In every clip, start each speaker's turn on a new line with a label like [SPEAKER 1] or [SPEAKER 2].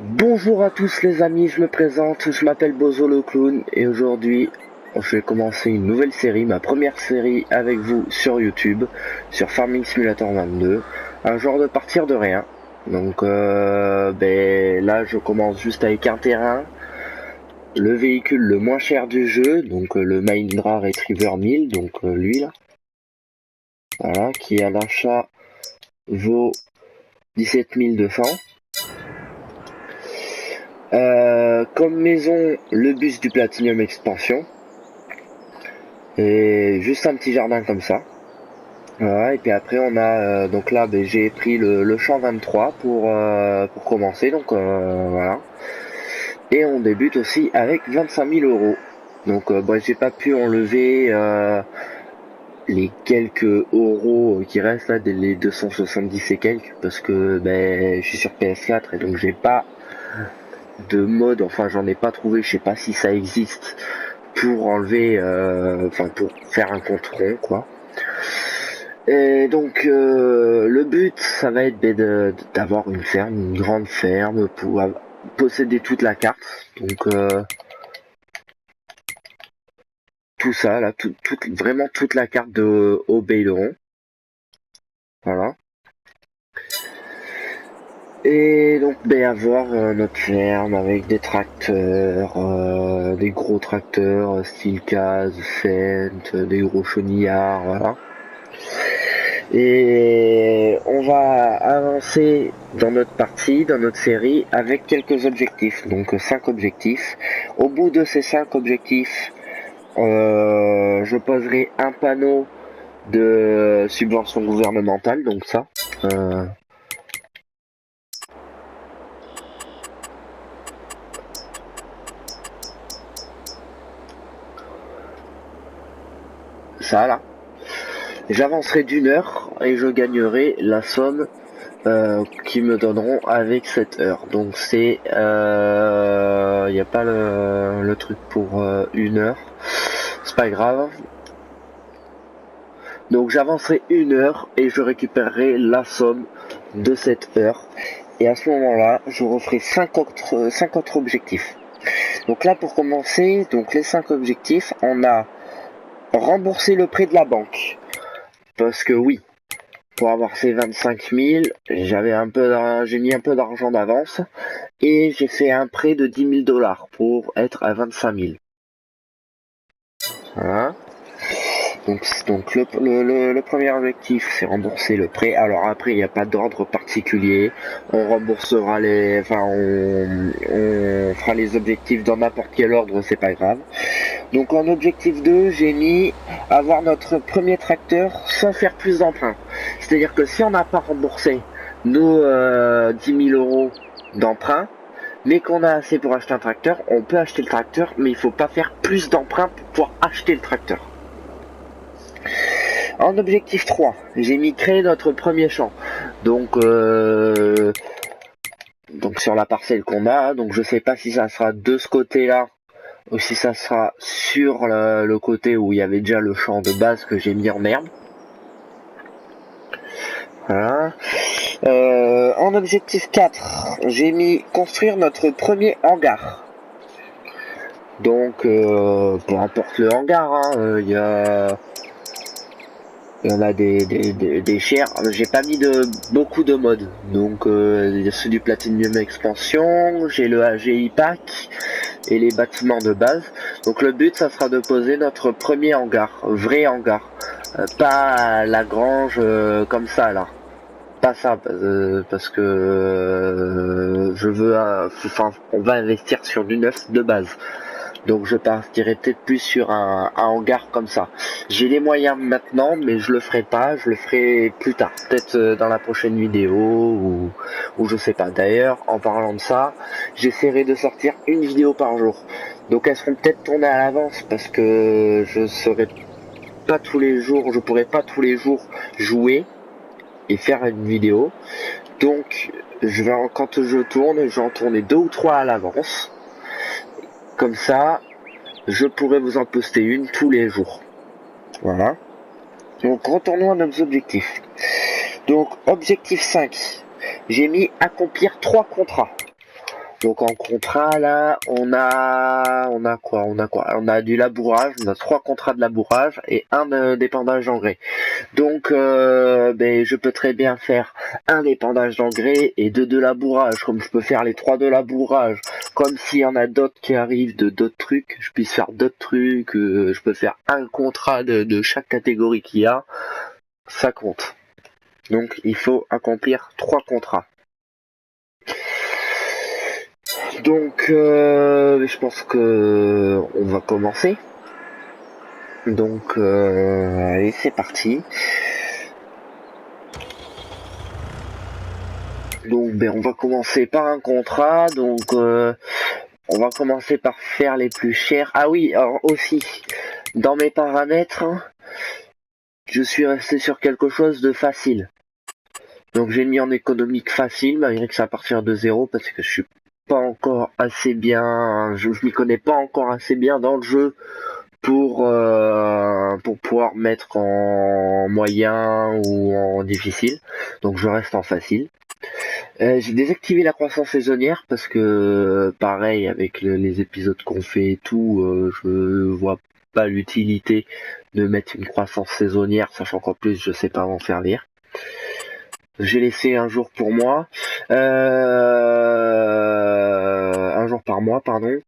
[SPEAKER 1] Bonjour à tous les amis, je me présente, je m'appelle Bozo le clown et aujourd'hui je vais commencer une nouvelle série, ma première série avec vous sur YouTube, sur Farming Simulator 22, un genre de partir de rien. Donc là je commence juste avec un terrain, le véhicule le moins cher du jeu, donc le Mahindra Retriever 1000, donc lui là, voilà, qui à l'achat vaut 17 200. Comme maison, le bus du Platinum Expansion. Et juste un petit jardin comme ça. Voilà, et puis après on a donc là j'ai pris le champ 23 pour commencer, donc voilà. Et on débute aussi avec 25 000 euros. Donc j'ai pas pu enlever les quelques euros qui restent là, les 270 et quelques, parce que je suis sur PS4 et donc j'ai pas de mode, enfin j'en ai pas trouvé, je sais pas si ça existe pour enlever, pour faire un compte rond quoi. Et donc le but ça va être d'avoir une ferme, une grande ferme pour posséder toute la carte. Donc tout ça là, vraiment toute la carte de Obéiron. Voilà. Et donc avoir notre ferme avec des tracteurs, des gros tracteurs, style Case, Fendt, des gros chenillards, voilà. Et on va avancer dans notre partie, dans notre série, avec quelques objectifs. Donc 5 objectifs. Au bout de ces 5 objectifs, je poserai un panneau de subvention gouvernementale. Donc ça. Ça là. J'avancerai d'une heure et je gagnerai la somme qui me donneront avec cette heure. Donc c'est il n'y a pas le truc pour une heure. C'est pas grave. Donc j'avancerai une heure et je récupérerai la somme de cette heure. Et à ce moment-là, je referai 5 autres objectifs. Donc là pour commencer, donc les 5 objectifs, on a remboursé le prêt de la banque. Parce que oui, pour avoir ces 25 000, j'ai mis un peu d'argent d'avance et j'ai fait un prêt de 10 000 $ pour être à 25 000. Voilà. Donc le premier objectif c'est rembourser le prêt. Alors après il n'y a pas d'ordre particulier. On remboursera on fera les objectifs dans n'importe quel ordre, c'est pas grave. Donc en objectif 2, j'ai mis avoir notre premier tracteur sans faire plus d'emprunt. C'est-à-dire que si on n'a pas remboursé nos 10 000 € d'emprunt, mais qu'on a assez pour acheter un tracteur, on peut acheter le tracteur, mais il faut pas faire plus d'emprunt pour pouvoir acheter le tracteur. En objectif 3, j'ai mis créer notre premier champ. Donc sur la parcelle qu'on a, donc je sais pas si ça sera de ce côté-là ou si ça sera sur le côté où il y avait déjà le champ de base que j'ai mis en herbe. Voilà. En objectif 4, j'ai mis construire notre premier hangar. Donc peu importe le hangar, il y en a des chers. J'ai pas mis beaucoup de modes. Donc il y a ceux du Platinum Expansion, j'ai le AGI Pack et les bâtiments de base. Donc le but ça sera de poser notre premier hangar, vrai hangar. Pas la grange comme ça là. Pas ça, parce que je veux on va investir sur du neuf de base. Donc je partirai peut-être plus sur un hangar comme ça. J'ai les moyens maintenant, mais je le ferai pas, je le ferai plus tard, peut-être dans la prochaine vidéo ou je sais pas. D'ailleurs, en parlant de ça, j'essaierai de sortir une vidéo par jour. Donc elles seront peut-être tournées à l'avance parce que je serai pas tous les jours, je pourrai pas tous les jours jouer et faire une vidéo. Donc quand je tourne, j'en tourne 2 ou 3 à l'avance. Comme ça, je pourrais vous en poster une tous les jours. Voilà. Donc retournons à nos objectifs. Donc objectif 5, j'ai mis accomplir 3 contrats. Donc en contrat là, on a quoi? On a du labourage, on a 3 contrats de labourage et un d'épandage d'engrais. Donc je peux très bien faire un épandage d'engrais et deux de labourage, comme je peux faire les 3 de labourage. Comme s'il y en a d'autres qui arrivent de d'autres trucs, je puisse faire d'autres trucs. Je peux faire un contrat de chaque catégorie qu'il y a, ça compte. Donc il faut accomplir 3 contrats. Donc je pense que on va commencer. Donc allez, c'est parti. Donc on va commencer par un contrat. Donc on va commencer par faire les plus chers. Ah oui, alors aussi dans mes paramètres, je suis resté sur quelque chose de facile. Donc j'ai mis en économique facile, malgré que c'est à partir de 0, parce que je suis pas encore assez bien, je m'y connais pas encore assez bien dans le jeu pour pouvoir mettre en moyen ou en difficile. Donc je reste en facile. J'ai désactivé la croissance saisonnière parce que pareil avec les épisodes qu'on fait et tout, je vois pas l'utilité de mettre une croissance saisonnière, sachant qu'en plus je sais pas m'en servir. J'ai laissé un jour pour moi, un jour par mois, pardon.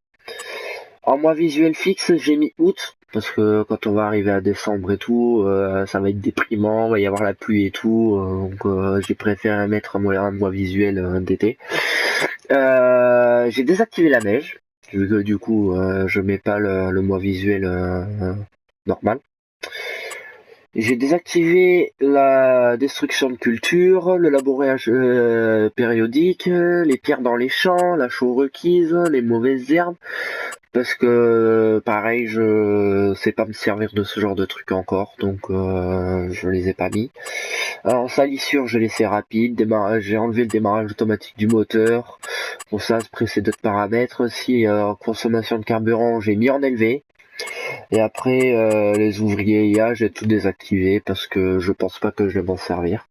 [SPEAKER 1] En mois visuel fixe, j'ai mis août, parce que quand on va arriver à décembre et tout, ça va être déprimant, il va y avoir la pluie et tout, donc j'ai préféré mettre un mois visuel d'été. J'ai désactivé la neige, vu que du coup, je mets pas le mois visuel normal. J'ai désactivé la destruction de culture, le labourage périodique, les pierres dans les champs, la chaux requise, les mauvaises herbes, parce que pareil, je sais pas me servir de ce genre de trucs encore, donc je les ai pas mis. Alors salissure, j'ai laissé rapide, j'ai enlevé le démarrage automatique du moteur. Pour ça, après c'est d'autres paramètres. Si consommation de carburant, j'ai mis en élevé. Et après, les ouvriers IA, j'ai tout désactivé parce que je pense pas que je vais m'en servir.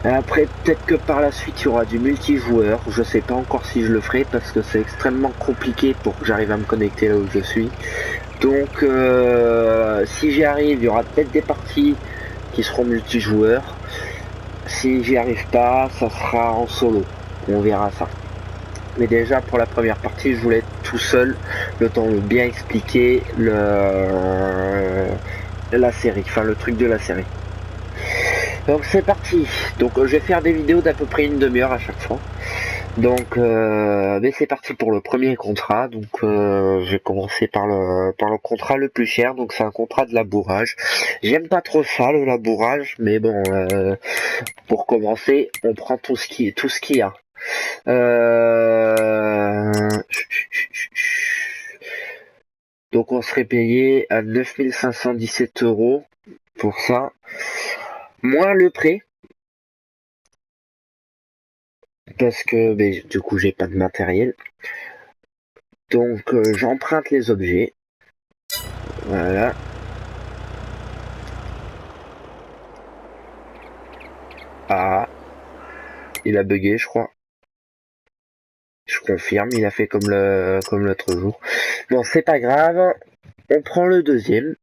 [SPEAKER 1] Et après, peut-être que par la suite, il y aura du multijoueur. Je sais pas encore si je le ferai parce que c'est extrêmement compliqué pour que j'arrive à me connecter là où je suis. Donc, si j'y arrive, il y aura peut-être des parties qui seront multijoueurs. Si j'y arrive pas, ça sera en solo. On verra ça. Mais déjà pour la première partie, je voulais être tout seul, le temps de bien expliquer la série, enfin le truc de la série. Donc c'est parti. Donc je vais faire des vidéos d'à peu près une demi-heure à chaque fois. Donc c'est parti pour le premier contrat. Donc je vais commencer par le contrat le plus cher. Donc c'est un contrat de labourage. J'aime pas trop ça le labourage, mais bon pour commencer, on prend tout ce qu'il y a. Donc on serait payé à 9517 € pour ça, moins le prêt, parce que du coup j'ai pas de matériel. Donc j'emprunte les objets. Voilà. Ah, il a bugué je crois. Je confirme, il a fait comme l'autre jour. Bon, c'est pas grave. On prend le deuxième.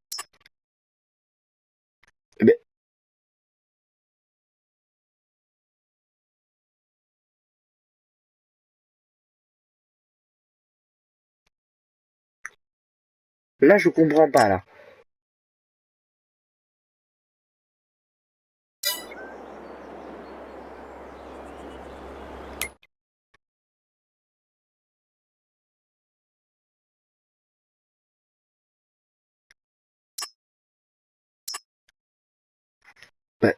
[SPEAKER 1] Là, je comprends pas, là. Ouais.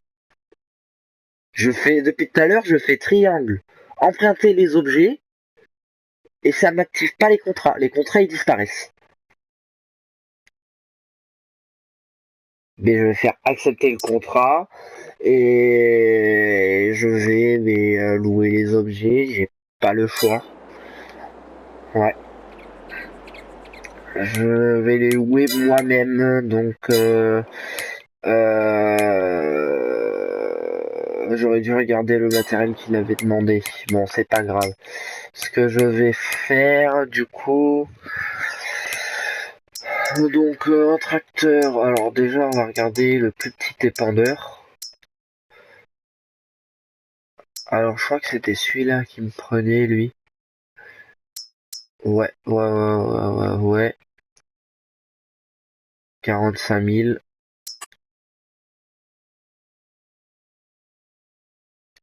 [SPEAKER 1] Depuis tout à l'heure, je fais triangle. Emprunter les objets. Et ça m'active pas les contrats. Les contrats, ils disparaissent. Mais je vais faire accepter le contrat. Et je vais louer les objets. J'ai pas le choix. Ouais. Je vais les louer moi-même. Donc... J'aurais dû regarder le matériel qu'il avait demandé. Bon, c'est pas grave. Ce que je vais faire, du coup... Donc, un tracteur. Alors déjà, on va regarder le plus petit épandeur. Alors, je crois que c'était celui-là qui me prenait, lui. Ouais. 45 000.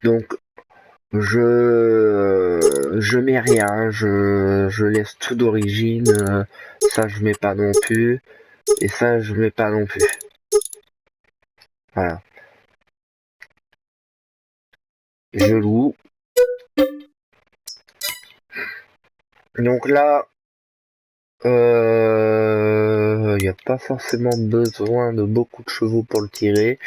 [SPEAKER 1] Donc, je mets rien, je laisse tout d'origine, ça je mets pas non plus, et ça je mets pas non plus. Voilà. Je loue. Donc là, il n'y a pas forcément besoin de beaucoup de chevaux pour le tirer.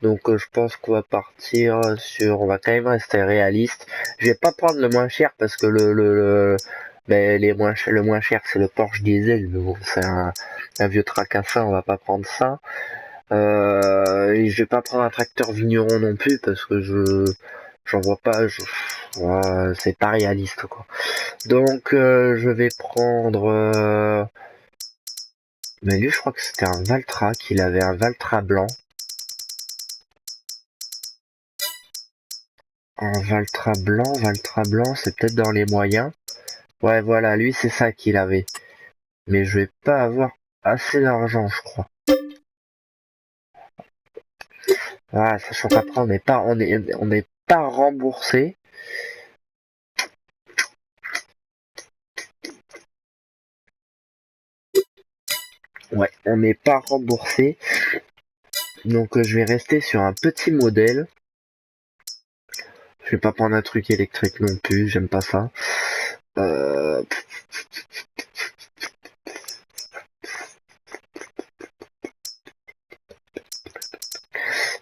[SPEAKER 1] Donc je pense qu'on va partir sur... On va quand même rester réaliste. Je vais pas prendre le moins cher parce que le moins cher c'est le Porsche diesel. Mais bon, c'est un vieux tracassin, on va pas prendre ça. Et je vais pas prendre un tracteur vigneron non plus parce que j'en vois pas. C'est pas réaliste quoi. Donc je vais prendre... Mais lui je crois que c'était un Valtra, qu'il avait un Valtra blanc. Un Valtra blanc, c'est peut-être dans les moyens. Ouais, voilà, lui, c'est ça qu'il avait. Mais je vais pas avoir assez d'argent, je crois. Ah, sachant qu'après, on n'est pas remboursé. Ouais, on n'est pas remboursé. Donc, je vais rester sur un petit modèle. Je vais pas prendre un truc électrique non plus, j'aime pas ça.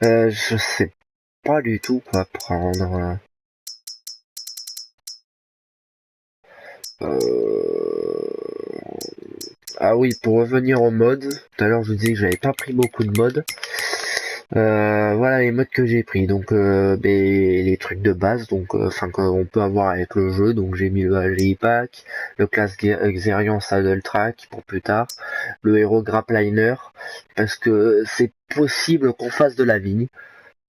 [SPEAKER 1] Je sais pas du tout quoi prendre. Ah oui, pour revenir au mode, tout à l'heure je vous disais que j'avais pas pris beaucoup de modes. Voilà les modes que j'ai pris. Donc les trucs de base, donc enfin qu'on peut avoir avec le jeu. Donc j'ai mis le HGI Pack, le classe Xerion Saddle Track pour plus tard, le Hero Grapliner, parce que c'est possible qu'on fasse de la vigne.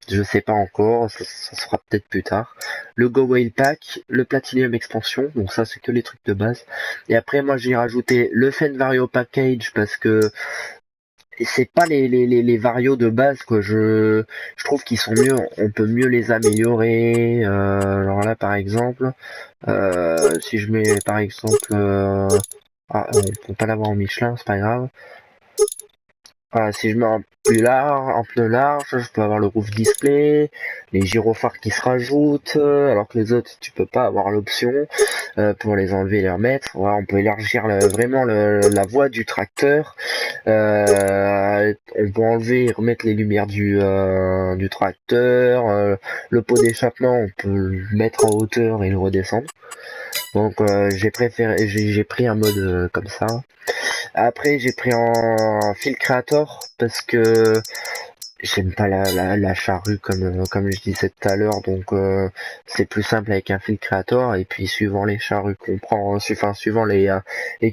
[SPEAKER 1] Je sais pas encore, ça se fera peut-être plus tard. Le Go Whale Pack, le Platinum Expansion, donc ça c'est que les trucs de base. Et après moi j'ai rajouté le Fenvario Package parce que c'est pas les varios de base que je trouve qu'ils sont mieux, on peut mieux les améliorer. Alors là par exemple, si je mets par exemple on peut pas l'avoir en Michelin, c'est pas grave. Si je mets en pneu large, je peux avoir le roof display, les gyrophares qui se rajoutent, alors que les autres tu peux pas avoir l'option pour les enlever et les remettre. Voilà, on peut élargir vraiment la voie du tracteur. On peut enlever et remettre les lumières du tracteur. Le pot d'échappement, on peut le mettre en hauteur et le redescendre. Donc j'ai pris un mode comme ça. Après j'ai pris en fil creator parce que j'aime pas la charrue comme je disais tout à l'heure, donc c'est plus simple avec un fil creator. Et puis suivant les charrues qu'on prend, enfin suivant les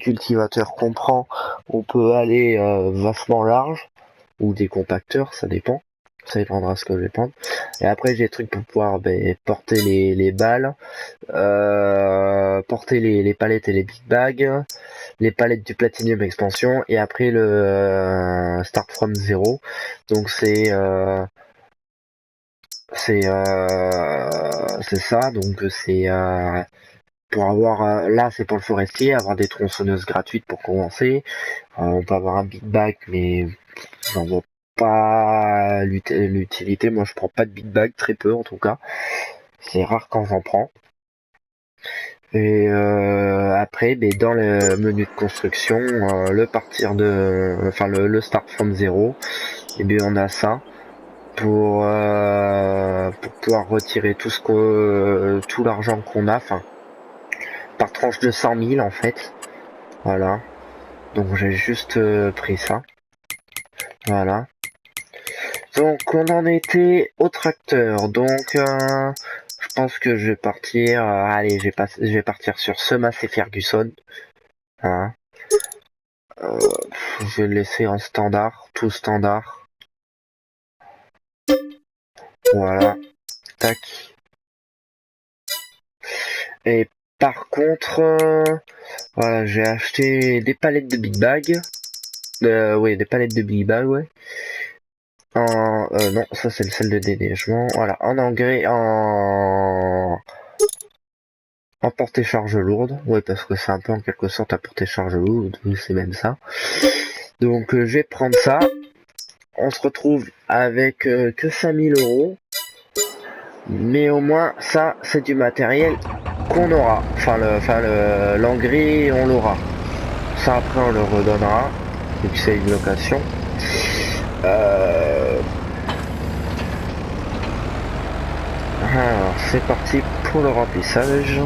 [SPEAKER 1] cultivateurs qu'on prend, on peut aller vachement large ou des compacteurs, ça dépend. Ça dépendra ce que je vais prendre. Et après j'ai des trucs pour pouvoir porter les balles, porter les palettes et les big bags, les palettes du Platinum Expansion, et après le Start from Zero. Donc c'est ça. Donc c'est pour avoir là c'est pour le forestier, avoir des tronçonneuses gratuites pour commencer. On peut avoir un big bag, mais j'en vois pas l'utilité. Moi je prends pas de big bag, très peu en tout cas. C'est rare quand j'en prends. Et après, dans le menu de construction, le start from zero, et bien on a ça pour pouvoir retirer tout l'argent qu'on a, enfin par tranche de 100 000 en fait. Voilà. Donc j'ai juste pris ça. Voilà. Donc on en était au tracteur, donc je pense que je vais partir, allez je vais partir sur ce Massey Ferguson, hein. Je vais le laisser en standard, tout standard, voilà, tac. Et par contre, voilà, j'ai acheté des palettes de Big Bag, oui des palettes de Big Bag, ouais. Non, ça c'est celle de déneigement. Voilà, en engrais, en portée-charge lourde. Ouais, parce que c'est un peu en quelque sorte à portée-charge lourde, c'est même ça. Donc je vais prendre ça. On se retrouve avec que 5000 euros. Mais au moins, ça, c'est du matériel qu'on aura. L'engrais, on l'aura. Ça, après, on le redonnera. Et puis c'est une location. Alors, c'est parti pour le remplissage.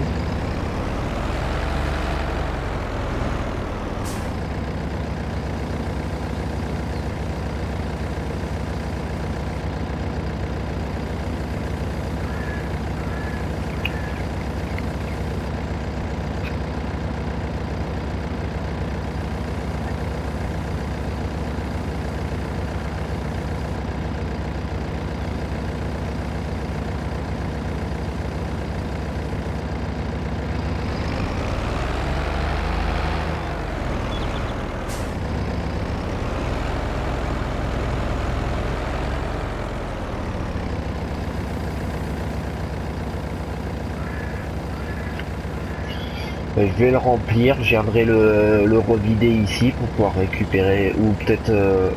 [SPEAKER 1] Je vais le remplir, je viendrai le revider ici pour pouvoir récupérer, ou peut-être,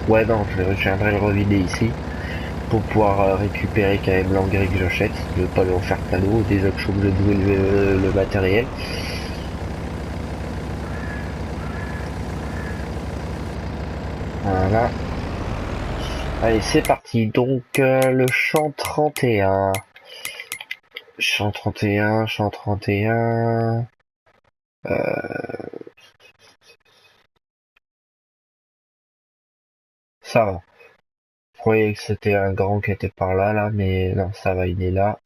[SPEAKER 1] ouais non, je viendrai le revider ici pour pouvoir récupérer quand même l'engrais que j'achète. Je vais pas lui en faire cadeau, déjà que je suis obligé de louer le matériel. Voilà. Allez, c'est parti. Donc, le champ 31. Champ 31, champ 31. Ça va. Je croyais que c'était un grand qui était par là, là, mais non, ça va, il est là.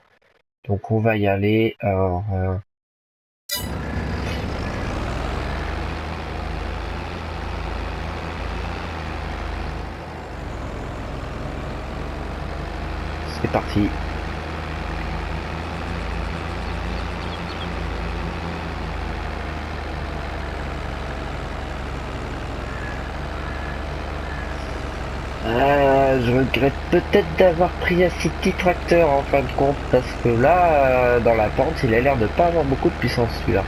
[SPEAKER 1] Donc on va y aller. Alors, c'est parti. Je regrette peut-être d'avoir pris un si petit tracteur en fin de compte, parce que là, dans la pente, il a l'air de pas avoir beaucoup de puissance celui-là.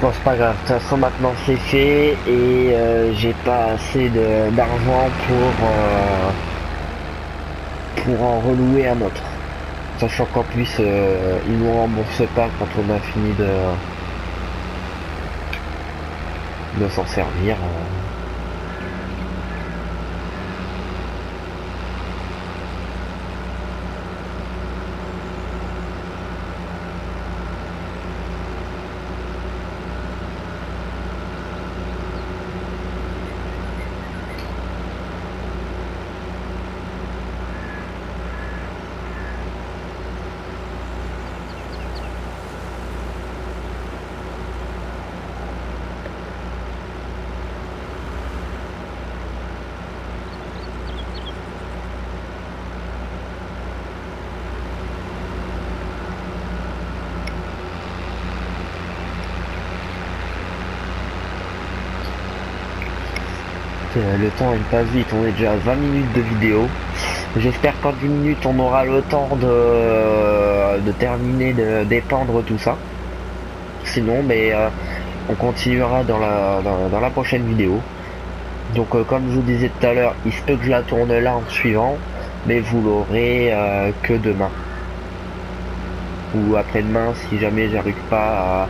[SPEAKER 1] Bon, c'est pas grave, de toute façon maintenant c'est fait et j'ai pas assez d'argent pour en relouer un autre. Sachant qu'en plus, ils nous remboursent pas quand on a fini de s'en servir. Le temps il passe vite, on est déjà à 20 minutes de vidéo. J'espère qu'en 10 minutes on aura le temps de terminer de dépendre tout ça. Sinon mais on continuera dans la prochaine vidéo. Donc comme je vous disais tout à l'heure, il se peut que je la tourne là en suivant, mais vous l'aurez que demain. Ou après-demain si jamais j'arrive pas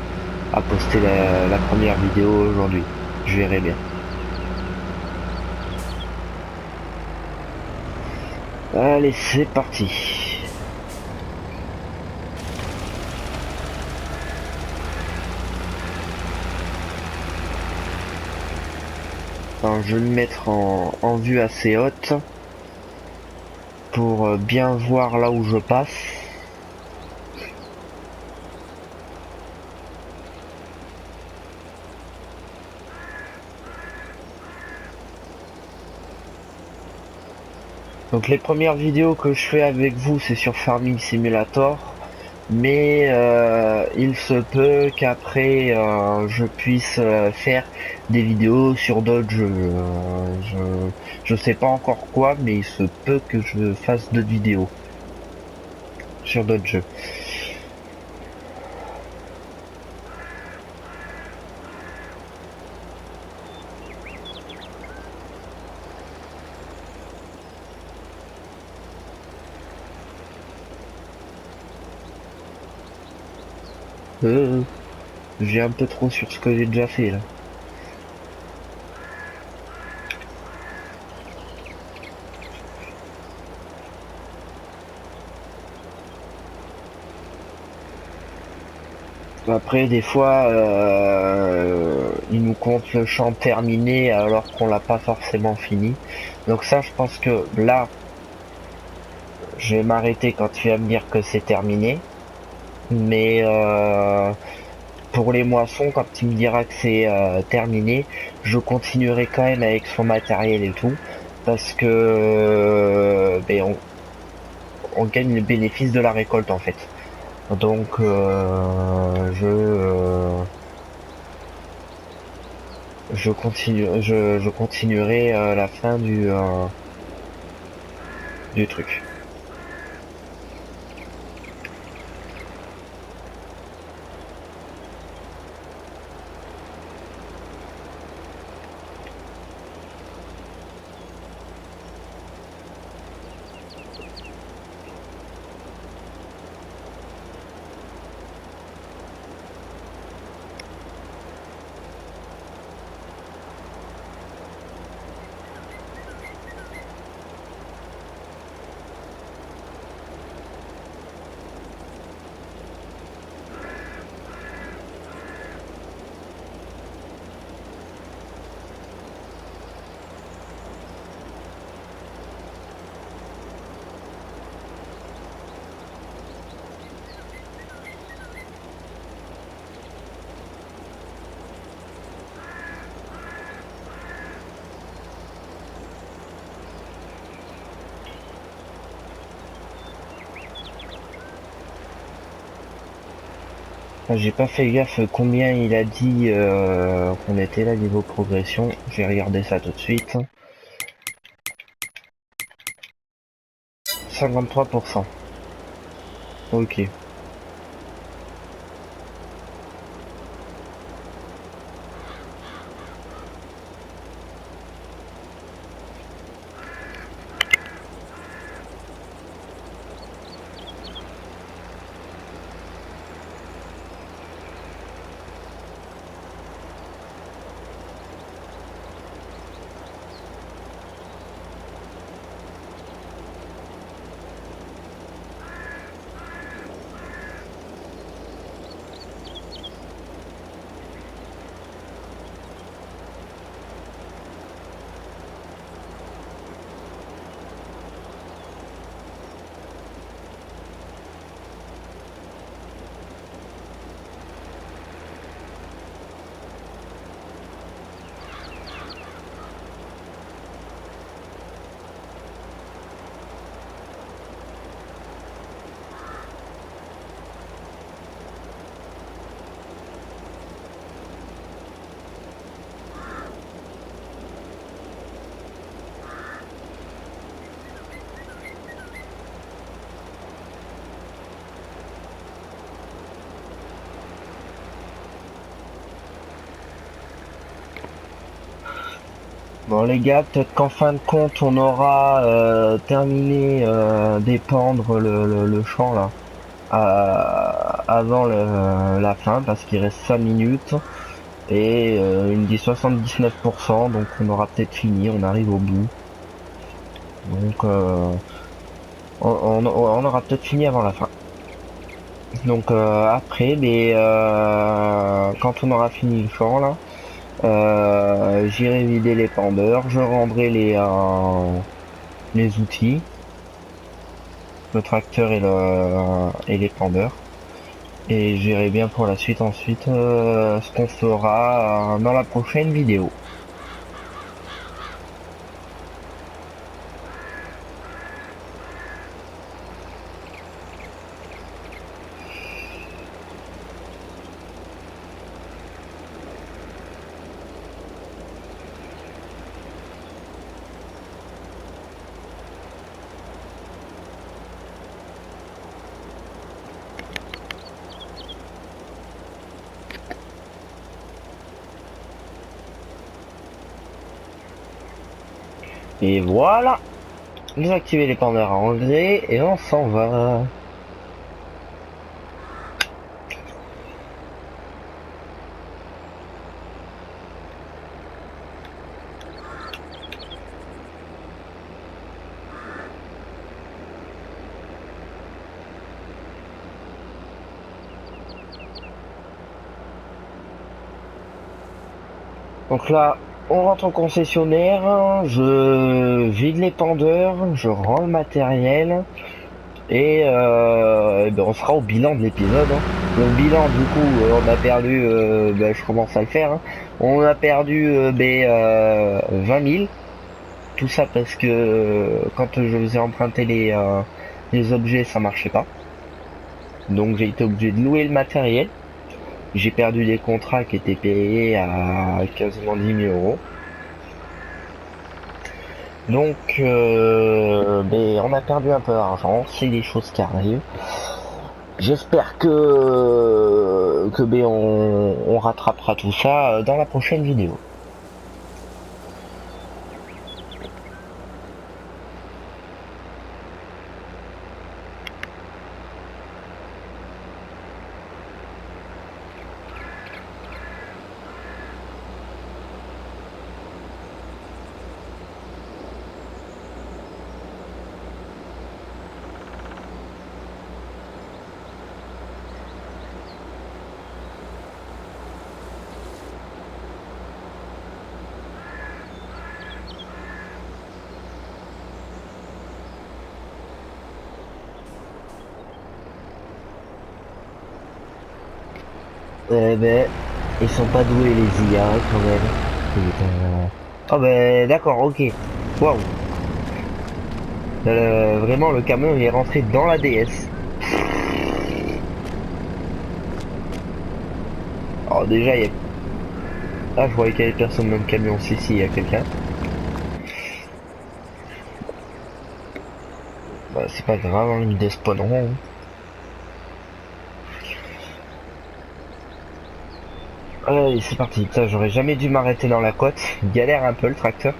[SPEAKER 1] à poster la première vidéo aujourd'hui. Je verrai bien. Allez, c'est parti. Alors, je vais le mettre en vue assez haute. pour bien voir là où je passe. Donc les premières vidéos que je fais avec vous, c'est sur Farming Simulator, mais il se peut qu'après je puisse faire des vidéos sur d'autres jeux. Je sais pas encore quoi, mais il se peut que je fasse d'autres vidéos sur d'autres jeux. Euh, j'ai un peu trop sur ce que j'ai déjà fait là. Après, des fois, il nous compte le champ terminé alors qu'on l'a pas forcément fini. Donc ça, je pense que là, je vais m'arrêter quand tu vas me dire que c'est terminé. Mais pour les moissons, quand tu me diras que c'est terminé, je continuerai quand même avec son matériel et tout. Parce que on gagne le bénéfice de la récolte en fait. Donc je continuerai la fin du truc. J'ai pas fait gaffe combien il a dit qu'on était là niveau progression. Je vais regarder ça tout de suite. 53%. Ok. Bon les gars, peut-être qu'en fin de compte on aura terminé d'épandre le champ là avant la fin parce qu'il reste 5 minutes et il me dit 79% donc on aura peut-être fini, on arrive au bout. Donc on aura peut-être fini avant la fin. Donc après, mais quand on aura fini le champ là, j'irai vider les pendeurs, je rendrai les outils le tracteur et les pendeurs. Et je verrai bien pour la suite ensuite ce qu'on fera dans la prochaine vidéo. Et voilà, désactiver les pendeurs à engrais et on s'en va. Donc là, on rentre au concessionnaire, je vide les pendeurs, je rends le matériel et ben on sera au bilan de l'épisode. Hein. Le bilan, du coup, on a perdu, ben, je commence à le faire, hein. On a perdu 20 000. Tout ça parce que quand je faisais emprunter les objets, ça marchait pas. Donc j'ai été obligé de louer le matériel. J'ai perdu des contrats qui étaient payés à quasiment 10 000 euros. Donc, on a perdu un peu d'argent, c'est des choses qui arrivent. J'espère que on rattrapera tout ça dans la prochaine vidéo. Eh ben, ils sont pas doués les IA quand même. Putain. Oh ben d'accord, ok. Waouh. Vraiment le camion il est rentré dans la DS. Alors déjà il y a... Ah je voyais qu'il y avait personne dans le camion, si il y a quelqu'un. Bah c'est pas grave, hein, ils despawneront. Hein. Allez c'est parti, putain j'aurais jamais dû m'arrêter dans la côte. Il galère un peu le tracteur.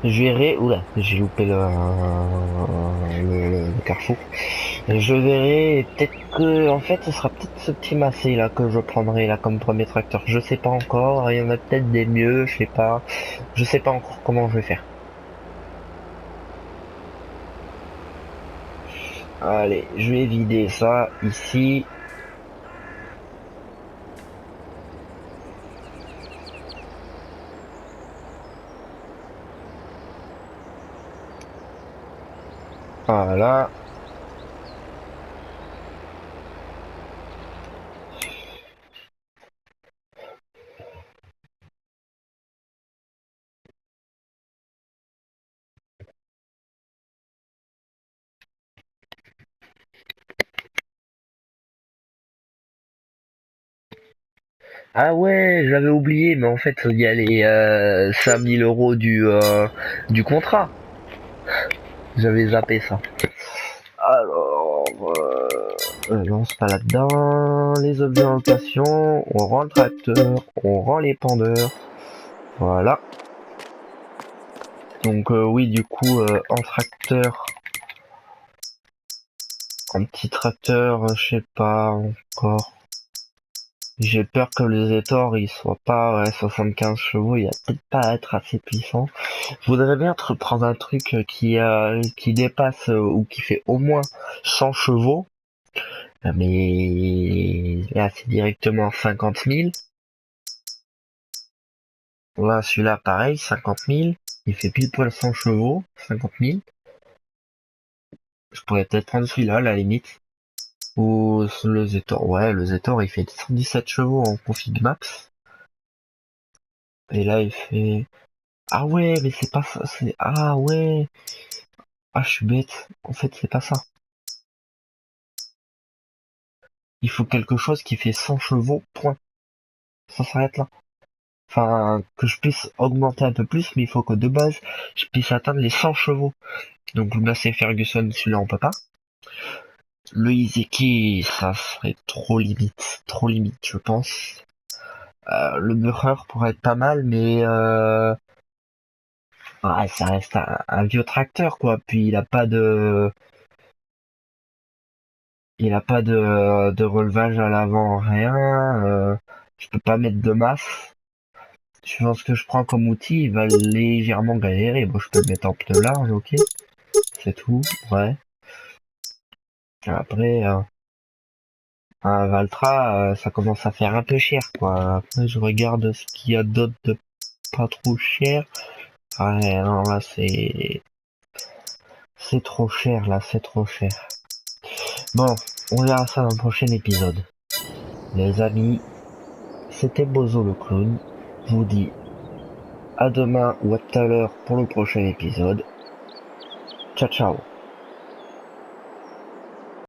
[SPEAKER 1] Je verrai... Oula, j'ai loupé le carrefour. Je verrai peut-être que... En fait, ce sera peut-être ce petit Massey là que je prendrai là comme premier tracteur. Je sais pas encore. Il y en a peut-être des mieux, je sais pas. Je sais pas encore comment je vais faire. Allez, je vais vider ça ici. Voilà. Ah ouais, j'avais oublié, mais en fait, il y a les 5000 euros du contrat. J'avais zappé ça. Alors, non, c'est pas là-dedans. Les objets en location, on rend le tracteur, on rend les pendeurs. Voilà. Donc oui, du coup, en tracteur, en petit tracteur, je sais pas encore. J'ai peur que le Zetor il soit pas 75 chevaux, il va peut-être pas être assez puissant. Je voudrais bien prendre un truc qui dépasse ou qui fait au moins 100 chevaux. Mais là c'est directement 50 000. Là, celui-là, pareil, 50 000. Il fait pile poil 100 chevaux, 50 000. Je pourrais peut-être prendre celui-là, à la limite. Ou le Zetor. Ouais, le Zetor, il fait 117 chevaux en config max. Et là, il fait... Ah ouais, mais c'est pas ça, c'est... Ah ouais. Ah, je suis bête. En fait, c'est pas ça. Il faut quelque chose qui fait 100 chevaux, point. Ça s'arrête là. Enfin, que je puisse augmenter un peu plus, mais il faut que de base, je puisse atteindre les 100 chevaux. Donc là, c'est Ferguson, celui-là, on peut pas. Le Izeki, ça serait trop limite, je pense. Le Murrer pourrait être pas mal, mais ouais, ça reste un vieux tracteur, quoi. Puis il a pas de relevage à l'avant, rien. Je peux pas mettre de masse. Suivant ce que je prends comme outil, il va légèrement galérer. Bon, je peux le mettre en pneu large, ok. C'est tout, ouais. Après, un Valtra, ça commence à faire un peu cher, quoi. Après, je regarde ce qu'il y a d'autre de pas trop cher. Ouais, non, là, c'est trop cher, là, c'est trop cher. Bon, on verra ça dans le prochain épisode. Les amis, c'était Bozo le clown. Je vous dis à demain ou à tout à l'heure pour le prochain épisode. Ciao, ciao.